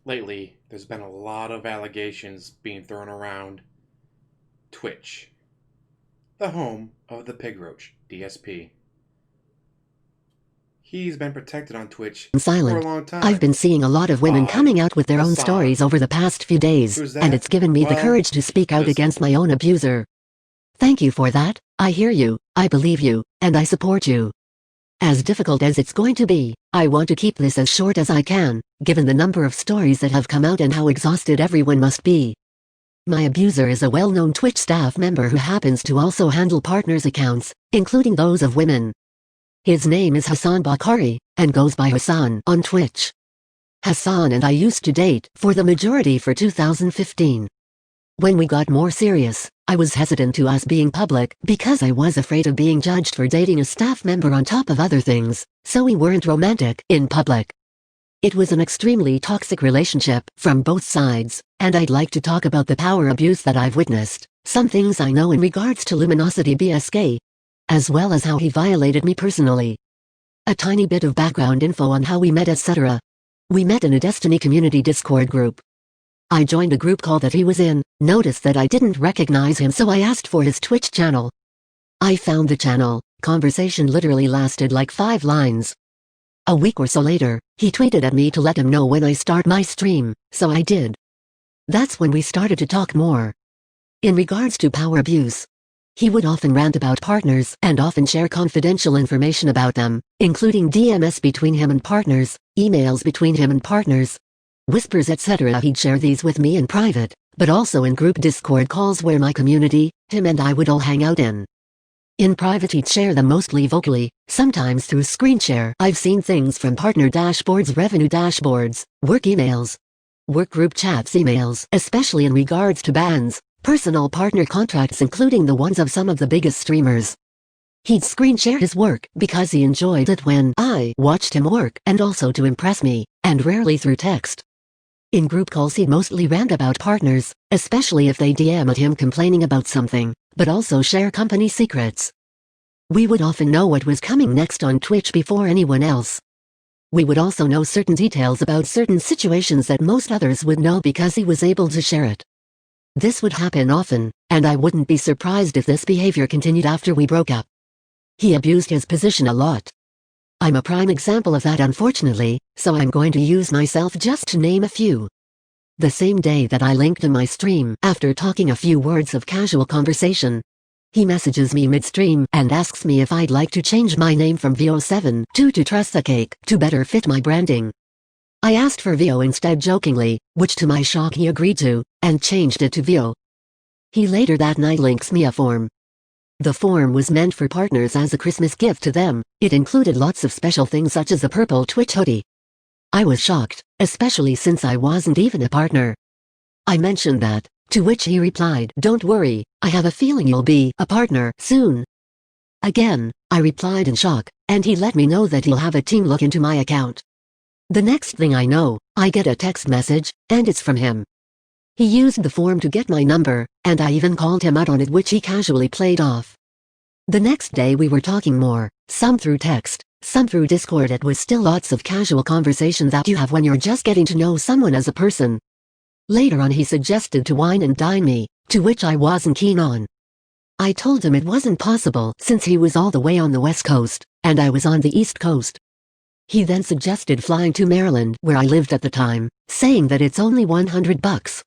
Lately, there's been a lot of allegations being thrown around Twitch, the home of the pig roach, DSP. He's been protected on Twitch for a Silent. long I've time. been seeing a lot of women But coming out with their own stories Hassan, over the past few days, who's and that? it's given me the Well, courage to speak out listen. against my own abuser. Thank you for that. I hear you, I believe you, and I support you. As difficult as it's going to be, I want to keep this as short as I can, given the number of stories that have come out and how exhausted everyone must be. My abuser is a well-known Twitch staff member who happens to also handle partners' accounts, including those of women. His name is Hassan Bakari, and goes by Hassan on Twitch. Hassan and I used to date for the majority for 2015. When we got more serious, I was hesitant to us being public because I was afraid of being judged for dating a staff member on top of other things, so we weren't romantic in public. It was an extremely toxic relationship from both sides, and I'd like to talk about the power abuse that I've witnessed, some things I know in regards to Luminosity BSK, as well as how he violated me personally. A tiny bit of background info on how we met, etc. We met in a Destiny community Discord group. I joined a group call that he was in, noticed that I didn't recognize him, so I asked for his Twitch channel. I found the channel. Conversation literally lasted like 5 lines. A week or so later, he tweeted at me to let him know when I start my stream, so I did. That's when we started to talk more. In regards to power abuse, he would often rant about partners and often share confidential information about them, including DMs between him and partners, emails between him and partners, whispers, etc. He'd share these with me in private, but also in group Discord calls where my community, him and I would all hang out in. In private he'd share them mostly vocally, sometimes through screen share. I've seen things from partner dashboards, revenue dashboards, work emails, work group chats emails, especially in regards to bans, personal partner contracts, including the ones of some of the biggest streamers. He'd screen share his work because he enjoyed it when I watched him work, and also to impress me, and rarely through text. In group calls he'd mostly rant about partners, especially if they DM'd him complaining about something, but also share company secrets. We would often know what was coming next on Twitch before anyone else. We would also know certain details about certain situations that most others would know because he was able to share it. This would happen often, and I wouldn't be surprised if this behavior continued after we broke up. He abused his position a lot. I'm a prime example of that, unfortunately, so I'm going to use myself just to name a few. The same day that I linked in my stream, after talking a few words of casual conversation, he messages me midstream and asks me if I'd like to change my name from VO72 to Trust Cake to better fit my branding. I asked for VO instead jokingly, which to my shock he agreed to, and changed it to VO. He later that night links me a form. The form was meant for partners as a Christmas gift to them. It included lots of special things such as a purple Twitch hoodie. I was shocked, especially since I wasn't even a partner. I mentioned that, to which he replied, "Don't worry, I have a feeling you'll be a partner soon." Again, I replied in shock, and he let me know that he'll have a team look into my account. The next thing I know, I get a text message, and it's from him. He used the form to get my number, and I even called him out on it, which he casually played off. The next day we were talking more, some through text, some through Discord. It was still lots of casual conversation that you have when you're just getting to know someone as a person. Later on he suggested to wine and dine me, to which I wasn't keen on. I told him it wasn't possible since he was all the way on the West Coast, and I was on the East Coast. He then suggested flying to Maryland, where I lived at the time, saying that it's only $100.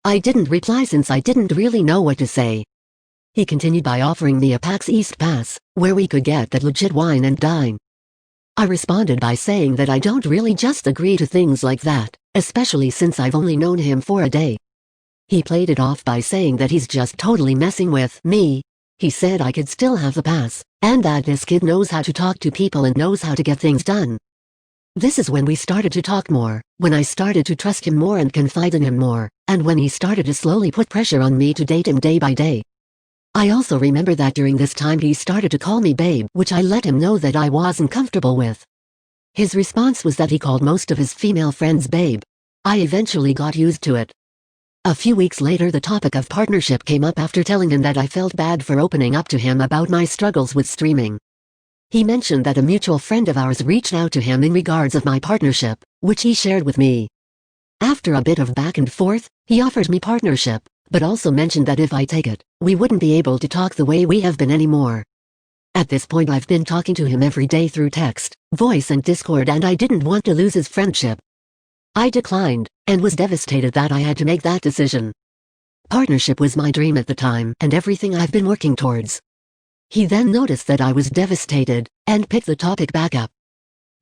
I didn't reply since I didn't really know what to say. He continued by offering me a PAX East pass, where we could get that legit wine and dine. I responded by saying that I don't really just agree to things like that, especially since I've only known him for a day. He played it off by saying that he's just totally messing with me. He said I could still have the pass, and that this kid knows how to talk to people and knows how to get things done. This is when we started to talk more, when I started to trust him more and confide in him more, and when he started to slowly put pressure on me to date him day by day. I also remember that during this time he started to call me babe, which I let him know that I wasn't comfortable with. His response was that he called most of his female friends babe. I eventually got used to it. A few weeks later the topic of partnership came up after telling him that I felt bad for opening up to him about my struggles with streaming. He mentioned that a mutual friend of ours reached out to him in regards of my partnership, which he shared with me. After a bit of back and forth, he offered me partnership, but also mentioned that if I take it, we wouldn't be able to talk the way we have been anymore. At this point I've been talking to him every day through text, voice and Discord, and I didn't want to lose his friendship. I declined, and was devastated that I had to make that decision. Partnership was my dream at the time and everything I've been working towards. He then noticed that I was devastated, and picked the topic back up.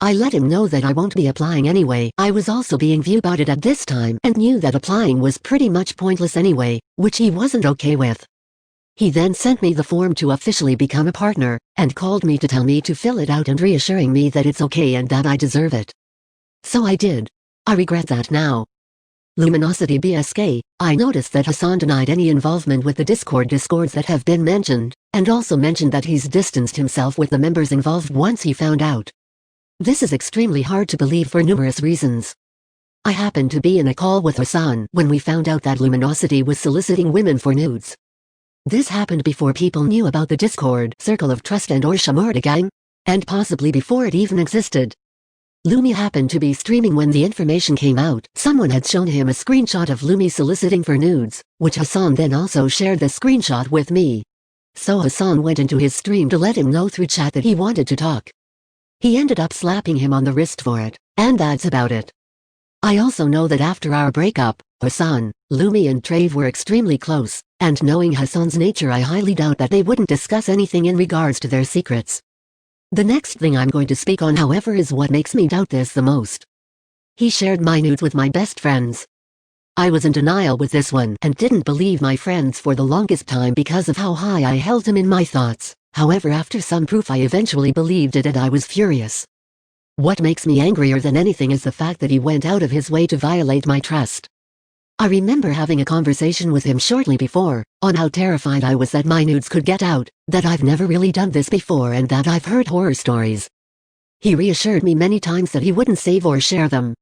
I let him know that I won't be applying anyway. I was also being viewbotted at this time and knew that applying was pretty much pointless anyway, which he wasn't okay with. He then sent me the form to officially become a partner, and called me to tell me to fill it out and reassuring me that it's okay and that I deserve it. So I did. I regret that now. Luminosity BSK, I noticed that Hassan denied any involvement with the discords that have been mentioned, and also mentioned that he's distanced himself with the members involved once he found out. This is extremely hard to believe for numerous reasons. I happened to be in a call with Hassan when we found out that Luminosity was soliciting women for nudes. This happened before people knew about the Discord Circle of Trust and or Shamorda gang, and possibly before it even existed. Lumi happened to be streaming when the information came out. Someone had shown him a screenshot of Lumi soliciting for nudes, which Hassan then also shared the screenshot with me. So Hassan went into his stream to let him know through chat that he wanted to talk. He ended up slapping him on the wrist for it, and that's about it. I also know that after our breakup, Hassan, Lumi and Trave were extremely close, and knowing Hassan's nature I highly doubt that they wouldn't discuss anything in regards to their secrets. The next thing I'm going to speak on, however, is what makes me doubt this the most. He shared my nudes with my best friends. I was in denial with this one and didn't believe my friends for the longest time because of how high I held him in my thoughts. However, after some proof I eventually believed it and I was furious. What makes me angrier than anything is the fact that he went out of his way to violate my trust. I remember having a conversation with him shortly before, on how terrified I was that my nudes could get out, that I've never really done this before and that I've heard horror stories. He reassured me many times that he wouldn't save or share them.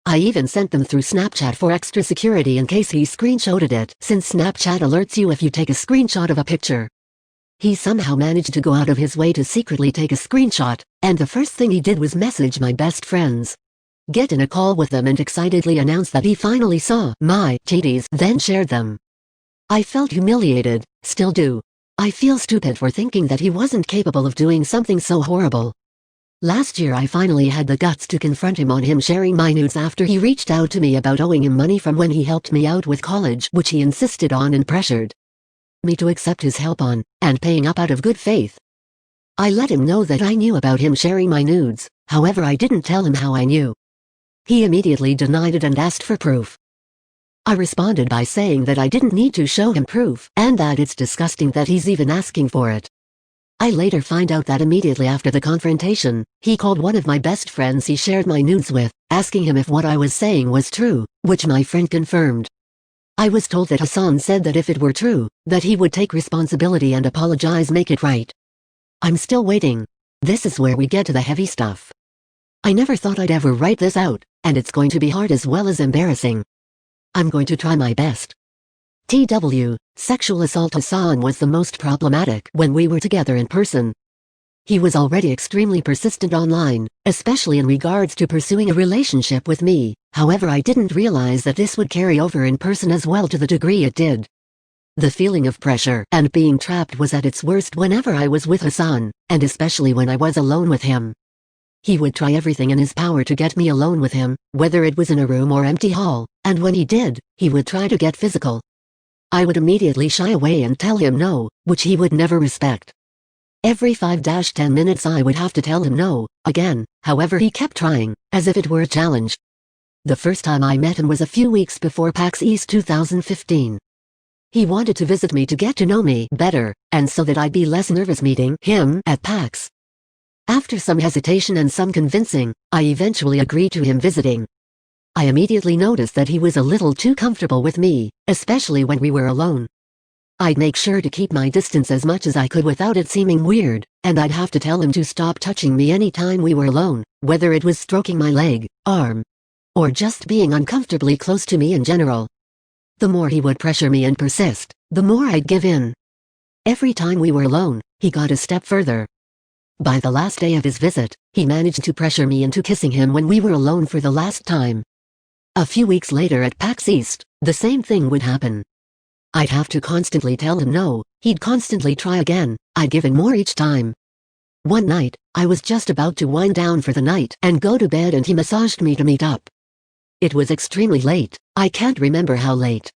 I even sent them through Snapchat for extra security in case he screenshotted it, since Snapchat alerts you if you take a screenshot of a picture. He somehow managed to go out of his way to secretly take a screenshot, and the first thing he did was message my best friends, get in a call with them and excitedly announce that he finally saw my titties, then shared them. I felt humiliated, still do. I feel stupid for thinking that he wasn't capable of doing something so horrible. Last year I finally had the guts to confront him on him sharing my nudes after he reached out to me about owing him money from when he helped me out with college, which he insisted on and pressured me to accept his help on, and paying up out of good faith. I let him know that I knew about him sharing my nudes, however I didn't tell him how I knew. He immediately denied it and asked for proof. I responded by saying that I didn't need to show him proof, and that it's disgusting that he's even asking for it. I later find out that immediately after the confrontation, he called one of my best friends he shared my nudes with, asking him if what I was saying was true, which my friend confirmed. I was told that Hassan said that if it were true, that he would take responsibility and apologize, make it right. I'm still waiting. This is where we get to the heavy stuff. I never thought I'd ever write this out, and it's going to be hard as well as embarrassing. I'm going to try my best. TW, sexual assault. Hassan was the most problematic when we were together in person. He was already extremely persistent online, especially in regards to pursuing a relationship with me. However, I didn't realize that this would carry over in person as well to the degree it did. The feeling of pressure and being trapped was at its worst whenever I was with Hassan, and especially when I was alone with him. He would try everything in his power to get me alone with him, whether it was in a room or empty hall, and when he did, he would try to get physical. I would immediately shy away and tell him no, which he would never respect. Every 5-10 minutes I would have to tell him no, again, however he kept trying, as if it were a challenge. The first time I met him was a few weeks before PAX East 2015. He wanted to visit me to get to know me better, and so that I'd be less nervous meeting him at PAX. After some hesitation and some convincing, I eventually agreed to him visiting. I immediately noticed that he was a little too comfortable with me, especially when we were alone. I'd make sure to keep my distance as much as I could without it seeming weird, and I'd have to tell him to stop touching me any time we were alone, whether it was stroking my leg, arm, or just being uncomfortably close to me in general. The more he would pressure me and persist, the more I'd give in. Every time we were alone, he got a step further. By the last day of his visit, he managed to pressure me into kissing him when we were alone for the last time. A few weeks later at PAX East, the same thing would happen. I'd have to constantly tell him no, he'd constantly try again, I'd give in more each time. One night, I was just about to wind down for the night and go to bed and he massaged me to meet up. It was extremely late, I can't remember how late.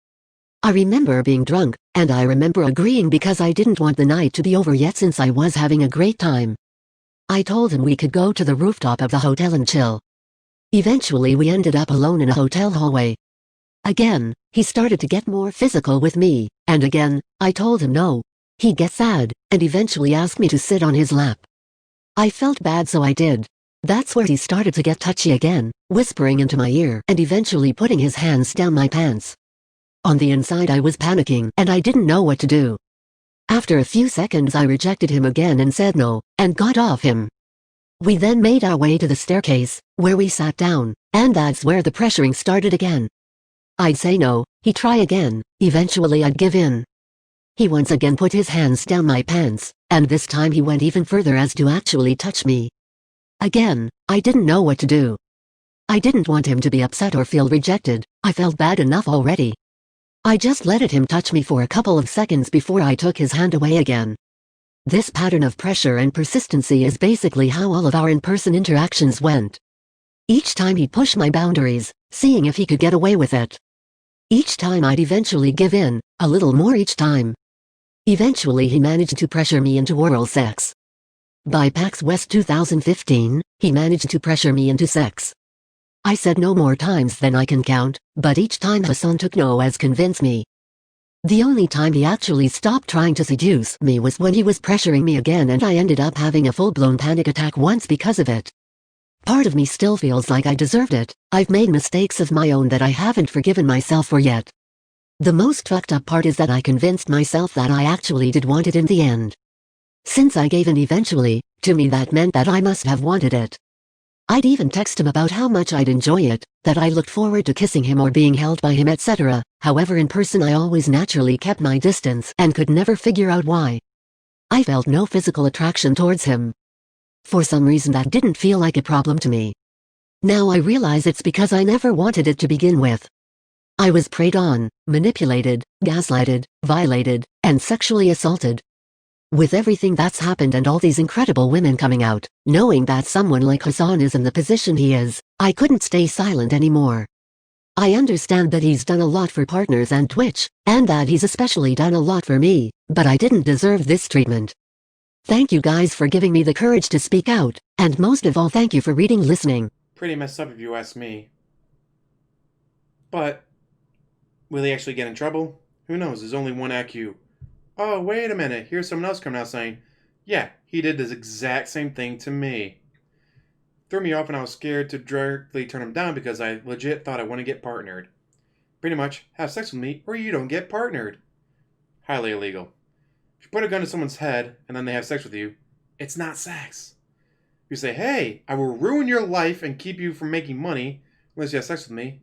I remember being drunk, and I remember agreeing because I didn't want the night to be over yet since I was having a great time. I told him we could go to the rooftop of the hotel and chill. Eventually we ended up alone in a hotel hallway. Again, he started to get more physical with me, and again, I told him no. He'd get sad, and eventually asked me to sit on his lap. I felt bad so I did. That's where he started to get touchy again, whispering into my ear and eventually putting his hands down my pants. On the inside I was panicking and I didn't know what to do. After a few seconds I rejected him again and said no, and got off him. We then made our way to the staircase, where we sat down, and that's where the pressuring started again. I'd say no, he'd try again, eventually I'd give in. He once again put his hands down my pants, and this time he went even further as to actually touch me. Again, I didn't know what to do. I didn't want him to be upset or feel rejected, I felt bad enough already. I just let him touch me for a couple of seconds before I took his hand away again. This pattern of pressure and persistency is basically how all of our in-person interactions went. Each time he'd push my boundaries, seeing if he could get away with it. Each time I'd eventually give in, a little more each time. Eventually he managed to pressure me into oral sex. By PAX West 2015, he managed to pressure me into sex. I said no more times than I can count, but each time Hassan took no as convince me. The only time he actually stopped trying to seduce me was when he was pressuring me again and I ended up having a full-blown panic attack once because of it. Part of me still feels like I deserved it. I've made mistakes of my own that I haven't forgiven myself for yet. The most fucked up part is that I convinced myself that I actually did want it in the end. Since I gave in eventually, to me that meant that I must have wanted it. I'd even text him about how much I'd enjoy it, that I looked forward to kissing him or being held by him etc. However in person I always naturally kept my distance and could never figure out why. I felt no physical attraction towards him. For some reason that didn't feel like a problem to me. Now I realize it's because I never wanted it to begin with. I was preyed on, manipulated, gaslighted, violated, and sexually assaulted. With everything that's happened and all these incredible women coming out, knowing that someone like Hassan is in the position he is, I couldn't stay silent anymore. I understand that he's done a lot for partners and Twitch, and that he's especially done a lot for me, but I didn't deserve this treatment. Thank you guys for giving me the courage to speak out, and most of all thank you for reading listening. Pretty messed up if you ask me. But, will he actually get in trouble? Who knows, there's only one AQ. Oh, wait a minute, here's someone else coming out saying, yeah, he did this exact same thing to me. Threw me off and I was scared to directly turn him down because I legit thought I want to get partnered. Pretty much, have sex with me or you don't get partnered. Highly illegal. If you put a gun to someone's head and then they have sex with you, it's not sex. If you say, hey, I will ruin your life and keep you from making money unless you have sex with me,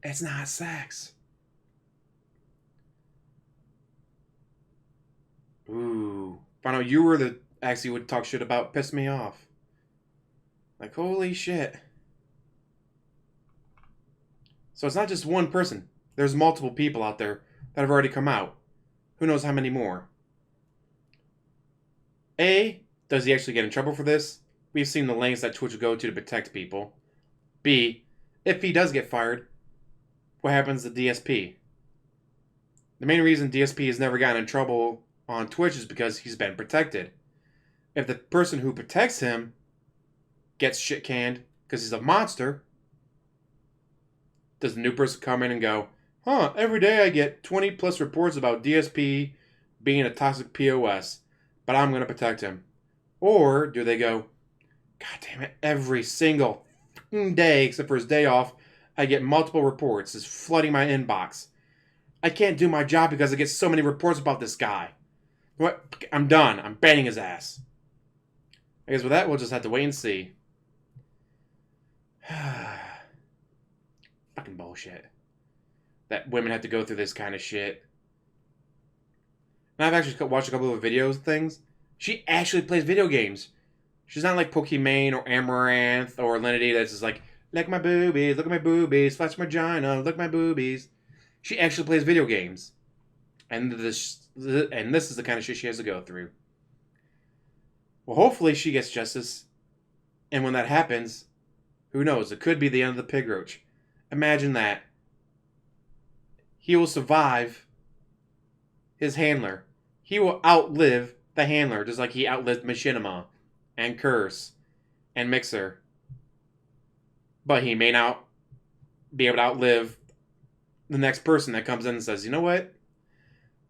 it's not sex. Ooh. Found out you were the actually would talk shit about, pissed me off. Like, holy shit. So it's not just one person. There's multiple people out there that have already come out. Who knows how many more. A, does he actually get in trouble for this? We've seen the lengths that Twitch will go to protect people. B, if he does get fired, what happens to DSP? The main reason DSP has never gotten in trouble on Twitch is because he's been protected. If the person who protects him gets shit canned because he's a monster, does the new person come in and go, every day I get 20 plus reports about DSP being a toxic POS, but I'm going to protect him? Or do they go, God damn it, every single day except for his day off, I get multiple reports. It's flooding my inbox. I can't do my job because I get so many reports about this guy. What? I'm done. I'm banning his ass. I guess with that, we'll just have to wait and see. Fucking bullshit. That women have to go through this kind of shit. And I've actually watched a couple of videos and things. She actually plays video games. She's not like Pokimane or Amaranth or Alinity that's just like, Like my boobies, look at my boobies, flash my vagina, look at my boobies. She actually plays video games. And this is the kind of shit she has to go through. Well, hopefully she gets justice. And when that happens, who knows? It could be the end of the pig roach. Imagine that. He will survive his handler. He will outlive the handler, just like he outlived Machinima and Curse and Mixer. But he may not be able to outlive the next person that comes in and says, you know what?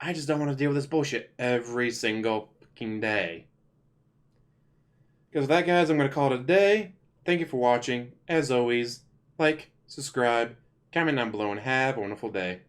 I just don't want to deal with this bullshit every single fucking day. Because with that, guys, I'm going to call it a day. Thank you for watching. As always, like, subscribe, comment down below, and have a wonderful day.